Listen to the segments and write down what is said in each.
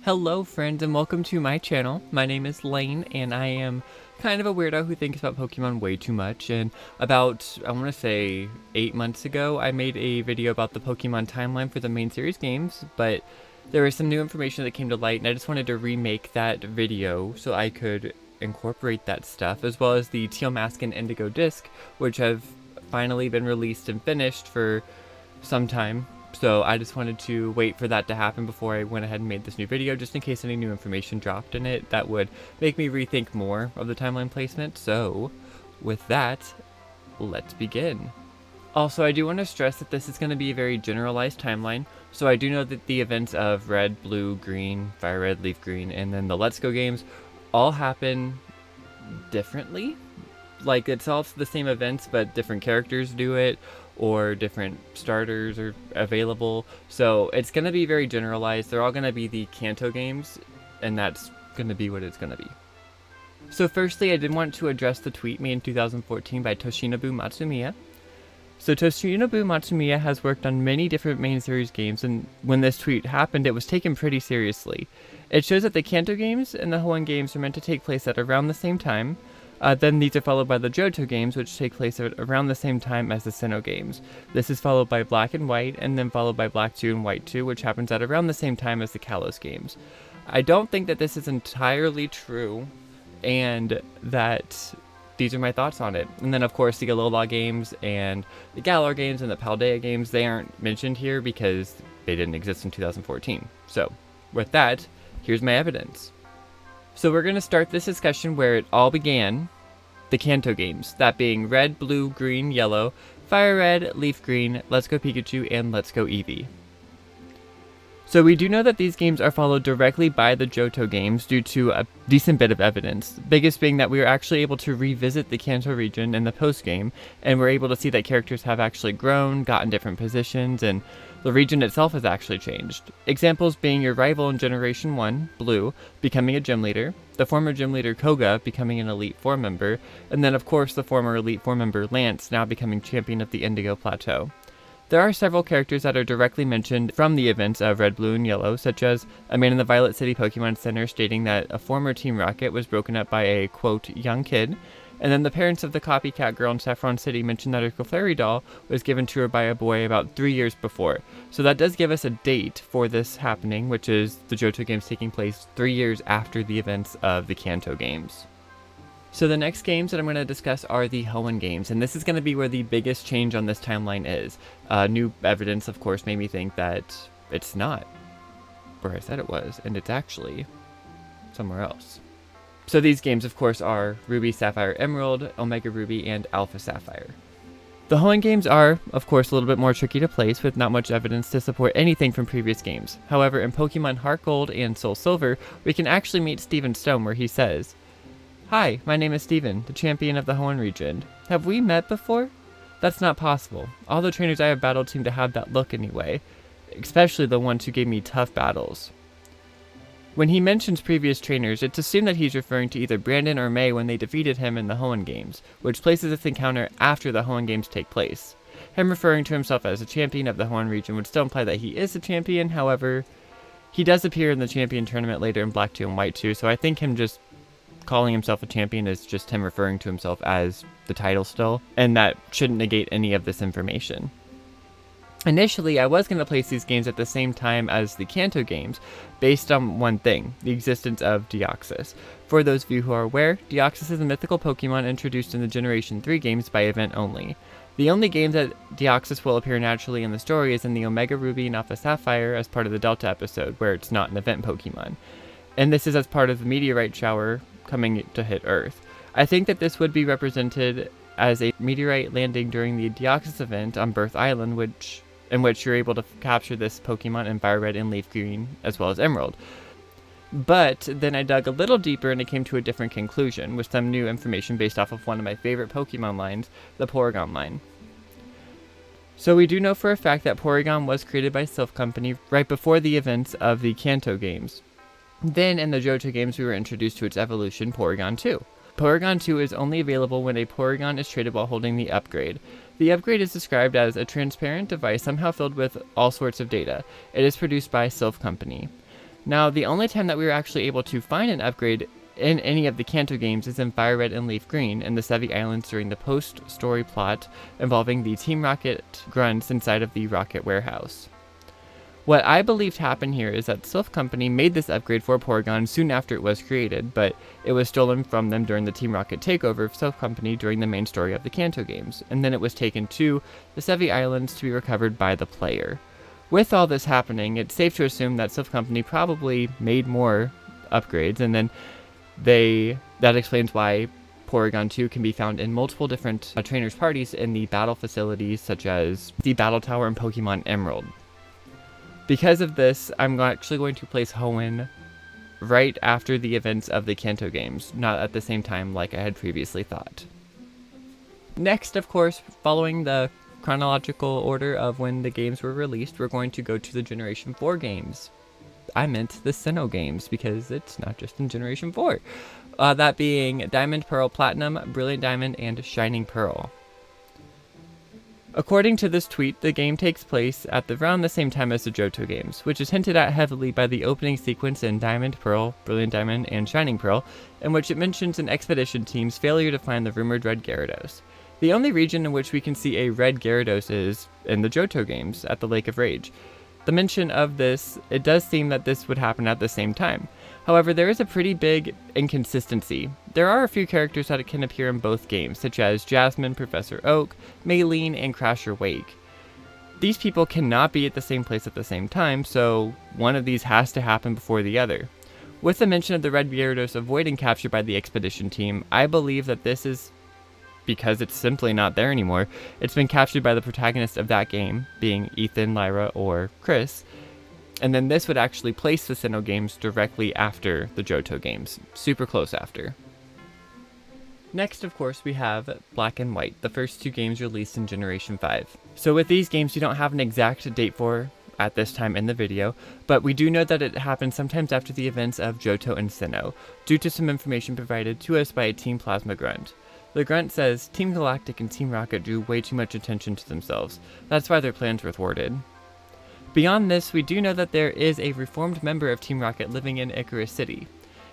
Hello friends and welcome to my channel. My name is Lane and I am kind of a weirdo who thinks about Pokemon way too much, and about, I want to say 8 months ago, I made a video about the Pokemon timeline for the main series games, but there was some new information that came to light and I just wanted to remake that video so I could incorporate that stuff, as well as the Teal Mask and Indigo Disc, which have finally been released and finished for some time. So I just wanted to wait for that to happen before I went ahead and made this new video, just in case any new information dropped in it that would make me rethink more of the timeline placement. So with that, let's begin. Also, I do want to stress that this is going to be a very generalized timeline. So I do know that the events of Red, Blue, Green, Fire Red, Leaf Green, and then the Let's Go games all happen differently. Like, it's all the same events, but different characters do it, or different starters are available. So it's going to be very generalized. They're all going to be the Kanto games, and that's going to be what it's going to be. So firstly, I did want to address the tweet made in 2014 by Toshinobu Matsumiya. So Toshinobu Matsumiya has worked on many different main series games, and when this tweet happened, it was taken pretty seriously. It shows that the Kanto games and the Hoenn games are meant to take place at around the same time. Then these are followed by the Johto games, which take place at around the same time as the Sinnoh games. This is followed by Black and White, and then followed by Black 2 and White 2, which happens at around the same time as the Kalos games. I don't think that this is entirely true, and that these are my thoughts on it. And then of course the Alola games and the Galar games and the Paldea games, they aren't mentioned here because they didn't exist in 2014. So with that, here's my evidence. So we're going to start this discussion where it all began, the Kanto games, that being Red, Blue, Green, Yellow, Fire Red, Leaf Green, Let's Go Pikachu, and Let's Go Eevee. So we do know that these games are followed directly by the Johto games due to a decent bit of evidence, biggest being that we were actually able to revisit the Kanto region in the post-game, and we're able to see that characters have actually grown, gotten different positions, and the region itself has actually changed. Examples being your rival in Generation 1, Blue, becoming a gym leader, the former gym leader Koga becoming an Elite Four member, and then of course the former Elite Four member Lance now becoming champion of the Indigo Plateau. There are several characters that are directly mentioned from the events of Red, Blue, and Yellow, such as a man in the Violet City Pokemon Center stating that a former Team Rocket was broken up by a, quote, young kid, and then the parents of the copycat girl in Saffron City mentioned that her Clefairy doll was given to her by a boy about 3 years before. So that does give us a date for this happening, which is the Johto games taking place 3 years after the events of the Kanto games. So the next games that I'm going to discuss are the Hoenn games, and this is going to be where the biggest change on this timeline is. New evidence, of course, made me think that it's not where I said it was, and it's actually somewhere else. So these games, of course, are Ruby, Sapphire, Emerald, Omega Ruby, and Alpha Sapphire. The Hoenn games are, of course, a little bit more tricky to place, with not much evidence to support anything from previous games. However, in Pokemon Heart Gold and Soul Silver, we can actually meet Steven Stone, where he says, "Hi, my name is Steven, the champion of the Hoenn region. Have we met before? That's not possible. All the trainers I have battled seem to have that look anyway, especially the ones who gave me tough battles." When he mentions previous trainers, it's assumed that he's referring to either Brandon or May when they defeated him in the Hoenn games, which places this encounter after the Hoenn games take place. Him referring to himself as a champion of the Hoenn region would still imply that he is a champion. However, he does appear in the champion tournament later in Black 2 and White 2, so I think him just calling himself a champion is just him referring to himself as the title still, and that shouldn't negate any of this information. Initially, I was going to place these games at the same time as the Kanto games, based on one thing, the existence of Deoxys. For those of you who are aware, Deoxys is a mythical Pokemon introduced in the Generation 3 games by event only. The only game that Deoxys will appear naturally in the story is in the Omega Ruby and Alpha Sapphire as part of the Delta episode, where it's not an event Pokemon. And this is as part of the meteorite shower coming to hit Earth. I think that this would be represented as a meteorite landing during the Deoxys event on Birth Island, in which you're able to capture this Pokemon in Fire Red and Leaf Green, as well as Emerald. But then I dug a little deeper and I came to a different conclusion, with some new information based off of one of my favorite Pokemon lines, the Porygon line. So we do know for a fact that Porygon was created by Silph Company right before the events of the Kanto games. Then in the Johto games we were introduced to its evolution, Porygon 2. Porygon 2 is only available when a Porygon is traded while holding the upgrade. The upgrade is described as a transparent device somehow filled with all sorts of data. It is produced by Silph Company. Now, the only time that we were actually able to find an upgrade in any of the Kanto games is in Fire Red and Leaf Green in the Sevi Islands during the post-story plot involving the Team Rocket grunts inside of the Rocket Warehouse. What I believed happened here is that Silph Company made this upgrade for Porygon soon after it was created, but it was stolen from them during the Team Rocket takeover of Silph Company during the main story of the Kanto games, and then it was taken to the Sevi Islands to be recovered by the player. With all this happening, it's safe to assume that Silph Company probably made more upgrades, and then that explains why Porygon 2 can be found in multiple different trainers' parties in the battle facilities such as the Battle Tower and Pokemon Emerald. Because of this, I'm actually going to place Hoenn right after the events of the Kanto games, not at the same time like I had previously thought. Next, of course, following the chronological order of when the games were released, we're going to go to the Generation 4 games. I meant the Sinnoh games, because it's not just in Generation 4. That being Diamond, Pearl, Platinum, Brilliant Diamond, and Shining Pearl. According to this tweet, the game takes place at around the same time as the Johto games, which is hinted at heavily by the opening sequence in Diamond, Pearl, Brilliant Diamond, and Shining Pearl, in which it mentions an expedition team's failure to find the rumored Red Gyarados. The only region in which we can see a Red Gyarados is in the Johto games, at the Lake of Rage. The mention of this, it does seem that this would happen at the same time. However, there is a pretty big inconsistency. There are a few characters that can appear in both games, such as Jasmine, Professor Oak, Maylene, and Crasher Wake. These people cannot be at the same place at the same time, so one of these has to happen before the other. With the mention of the Red Gyarados avoiding capture by the expedition team, I believe that this is because it's simply not there anymore. It's been captured by the protagonist of that game, being Ethan, Lyra, or Chris, and then this would actually place the Sinnoh games directly after the Johto games, super close after. Next, of course, we have Black and White, the first two games released in Generation 5. So with these games, we don't have an exact date for at this time in the video, but we do know that it happened sometimes after the events of Johto and Sinnoh, due to some information provided to us by a Team Plasma grunt. The grunt says, Team Galactic and Team Rocket drew way too much attention to themselves. That's why their plans were thwarted. Beyond this, we do know that there is a reformed member of Team Rocket living in Icarus City.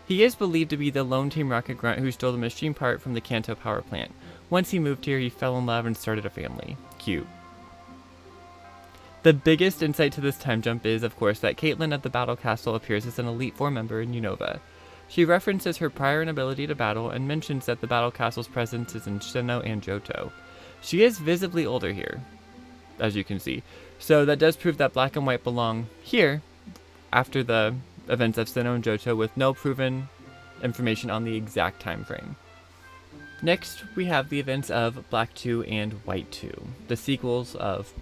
He is believed to be the lone Team Rocket grunt who stole the machine part from the Kanto power plant. Once he moved here, he fell in love and started a family. Cute. The biggest insight to this time jump is, of course, that Caitlyn of the Battle Castle appears as an Elite Four member in Unova. She references her prior inability to battle and mentions that the Battle Castle's presence is in Sinnoh and Johto. She is visibly older here, as you can see, so that does prove that Black and White belong here after the events of Sinnoh and Johto, with no proven information on the exact time frame. Next, we have the events of Black 2 and White 2, the sequels of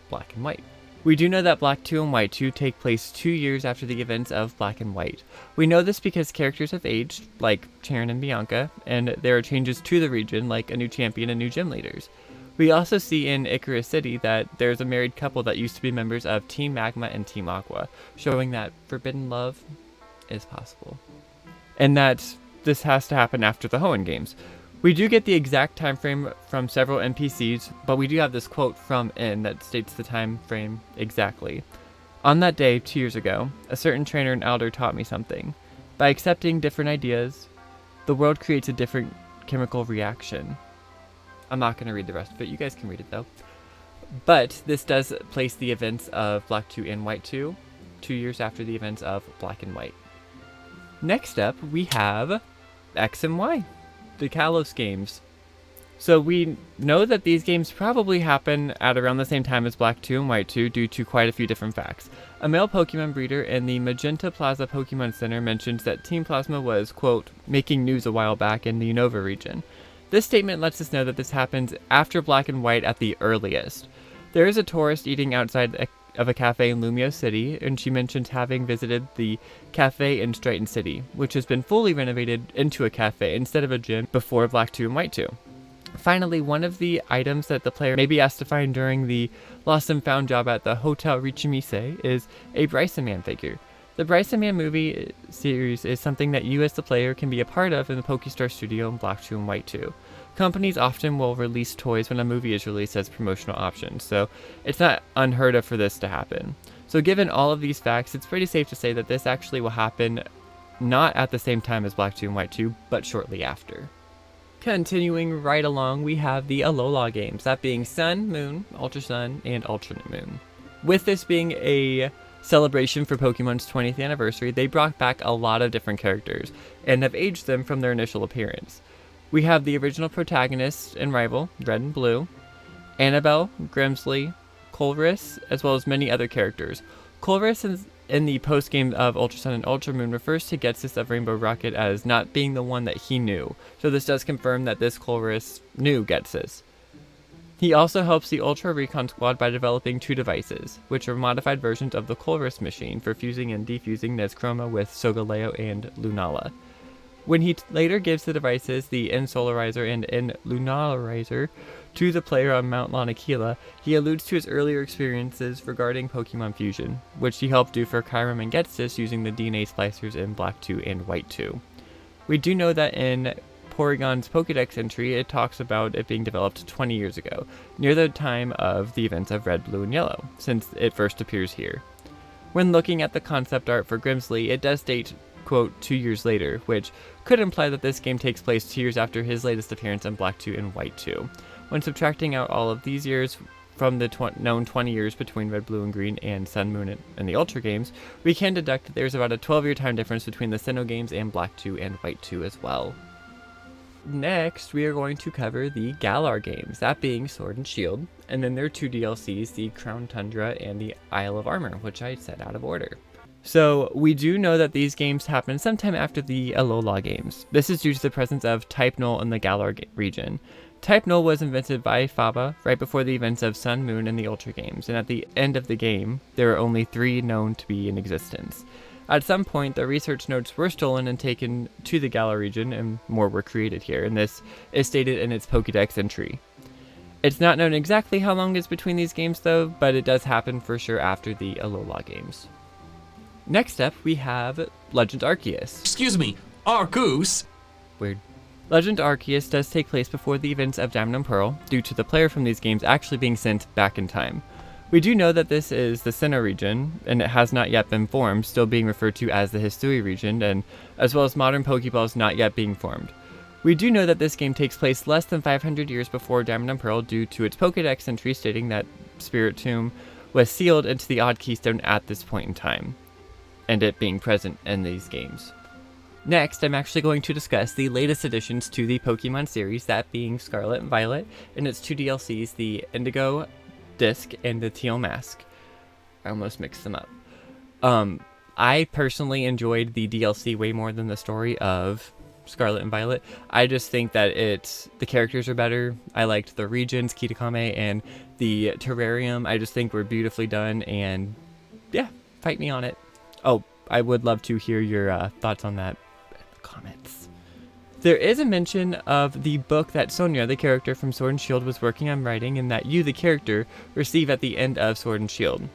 Black and White. We do know that Black 2 and White 2 take place 2 years after the events of Black and White. We know this because characters have aged, like Cheren and Bianca, and there are changes to the region, like a new champion and new gym leaders. We also see in Icarus City that there's a married couple that used to be members of Team Magma and Team Aqua, showing that forbidden love is possible. And that this has to happen after the Hoenn games. We do get the exact time frame from several NPCs, but we do have this quote from N that states the time frame exactly. On that day, 2 years ago, a certain trainer and elder taught me something. By accepting different ideas, the world creates a different chemical reaction. I'm not going to read the rest of it, you guys can read it though. But this does place the events of Black 2 and White 2, 2 years after the events of Black and White. Next up, we have X and Y, the Kalos games. So we know that these games probably happen at around the same time as Black 2 and White 2 due to quite a few different facts. A male Pokemon breeder in the Magenta Plaza Pokemon Center mentions that Team Plasma was, quote, making news a while back in the Unova region. This statement lets us know that this happens after Black and White at the earliest. There is a tourist eating outside of a cafe in Lumio City, and she mentions having visited the cafe in Stryton City, which has been fully renovated into a cafe instead of a gym before Black 2 and White 2. Finally, one of the items that the player may be asked to find during the Lost and Found job at the Hotel Richimise is a Bryson Man figure. The Bryson Man movie series is something that you as the player can be a part of in the Pokestar studio in Black 2 and White 2. Companies often will release toys when a movie is released as promotional options, so it's not unheard of for this to happen. So given all of these facts, it's pretty safe to say that this actually will happen not at the same time as Black 2 and White 2, but shortly after. Continuing right along, we have the Alola games, that being Sun, Moon, Ultra Sun, and Alternate Moon. With this being a celebration for Pokemon's 20th anniversary, they brought back a lot of different characters, and have aged them from their initial appearance. We have the original protagonist and rival, Red and Blue, Annabelle, Grimsley, Colress, as well as many other characters. Colress in the post-game of Ultra Sun and Ultra Moon refers to Getsis of Rainbow Rocket as not being the one that he knew, so this does confirm that this Colress knew Getsis. He also helps the Ultra Recon Squad by developing 2 devices, which are modified versions of the Colress machine for fusing and defusing Nezchroma with Solgaleo and Lunala. When he later gives the devices, the Ensolarizer and Enlunarizer, to the player on Mount Lanakila, he alludes to his earlier experiences regarding Pokemon fusion, which he helped do for Kyurem and Getsis using the DNA splicers in Black 2 and White 2. We do know that in Porygon's Pokedex entry, it talks about it being developed 20 years ago, near the time of the events of Red, Blue, and Yellow, since it first appears here. When looking at the concept art for Grimsley, it does state, quote, 2 years later, which could imply that this game takes place 2 years after his latest appearance in Black 2 and White 2. When subtracting out all of these years from the known 20 years between Red, Blue, and Green and Sun, Moon, and the Ultra games, we can deduct that there's about a 12-year time difference between the Sinnoh games and Black 2 and White 2 as well. Next, we are going to cover the Galar games, that being Sword and Shield, and then their 2 DLCs, the Crown Tundra and the Isle of Armor, which I set out of order. So, we do know that these games happen sometime after the Alola games. This is due to the presence of Type Null in the Galar region. Type Null was invented by Faba right before the events of Sun, Moon, and the Ultra games, and at the end of the game, there are only 3 known to be in existence. At some point, the research notes were stolen and taken to the Galar region, and more were created here, and this is stated in its Pokédex entry. It's not known exactly how long is between these games though, but it does happen for sure after the Alola games. Next up, we have Legend Arceus. Excuse me, Arceus? Weird. Legend Arceus does take place before the events of Diamond and Pearl, due to the player from these games actually being sent back in time. We do know that this is the Sinnoh region, and it has not yet been formed, still being referred to as the Hisui region, and as well as modern Pokeballs not yet being formed. We do know that this game takes place less than 500 years before Diamond and Pearl due to its Pokédex entry stating that Spirit Tomb was sealed into the Odd Keystone at this point in time, and it being present in these games. Next, I'm actually going to discuss the latest additions to the Pokemon series, that being Scarlet and Violet, and its 2 DLCs, the Indigo Disc and the Teal Mask. I almost mixed them up. I personally enjoyed the DLC way more than the story of Scarlet and Violet. I just think that the characters are better. I liked the regions, Kitakame, and the terrarium. I just think were beautifully done, and yeah, fight me on it. Oh, I would love to hear your thoughts on that in the comments. There is a mention of the book that Sonia, the character from Sword and Shield, was working on writing, and that you, the character, receive at the end of Sword and Shield.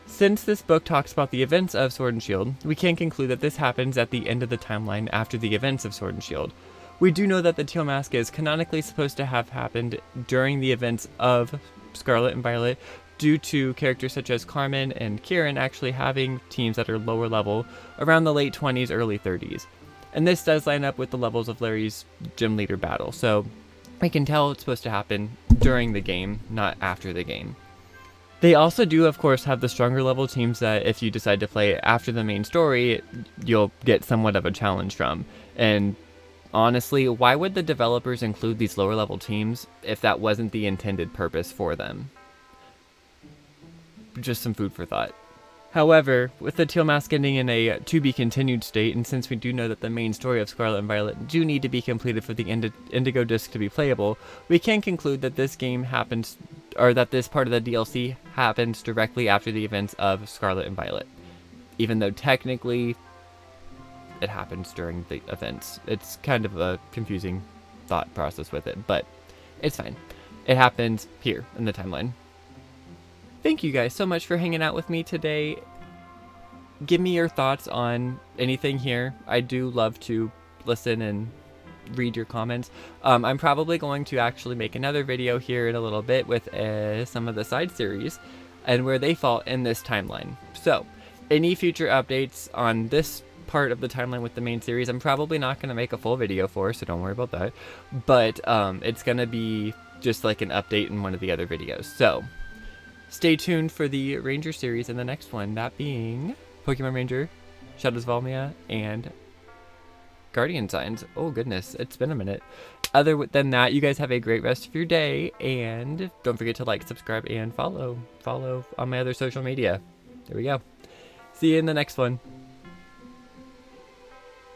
Since this book talks about the events of Sword and Shield, we can conclude that this happens at the end of the timeline after the events of Sword and Shield. We do know that the Teal Mask is canonically supposed to have happened during the events of Scarlet and Violet, due to characters such as Carmen and Kieran actually having teams that are lower level, around the late 20s, early 30s. And this does line up with the levels of Larry's gym leader battle, so we can tell it's supposed to happen during the game, not after the game. They also do, of course, have the stronger level teams that if you decide to play after the main story, you'll get somewhat of a challenge from. And honestly, why would the developers include these lower level teams if that wasn't the intended purpose for them? Just some food for thought. However, with the Teal Mask ending in a to-be-continued state, and since we do know that the main story of Scarlet and Violet do need to be completed for the Indigo Disc to be playable, we can conclude that this game happens, or that this part of the DLC happens directly after the events of Scarlet and Violet. Even though technically, it happens during the events. It's kind of a confusing thought process with it, but it's fine. It happens here in the timeline. Thank you guys so much for hanging out with me today. Give me your thoughts on anything here. I do love to listen and read your comments. I'm probably going to actually make another video here in a little bit with some of the side series. and where they fall in this timeline. So, any future updates on this part of the timeline with the main series, I'm probably not going to make a full video for, so don't worry about that. But it's going to be just like an update in one of the other videos. So, stay tuned for the Ranger series in the next one, that being Pokemon Ranger, Shadows of Almia, and Guardian Signs. Oh goodness, it's been a minute. Other than that, you guys have a great rest of your day, and don't forget to like, subscribe, and follow on my other social media. There we go. See you in the next one.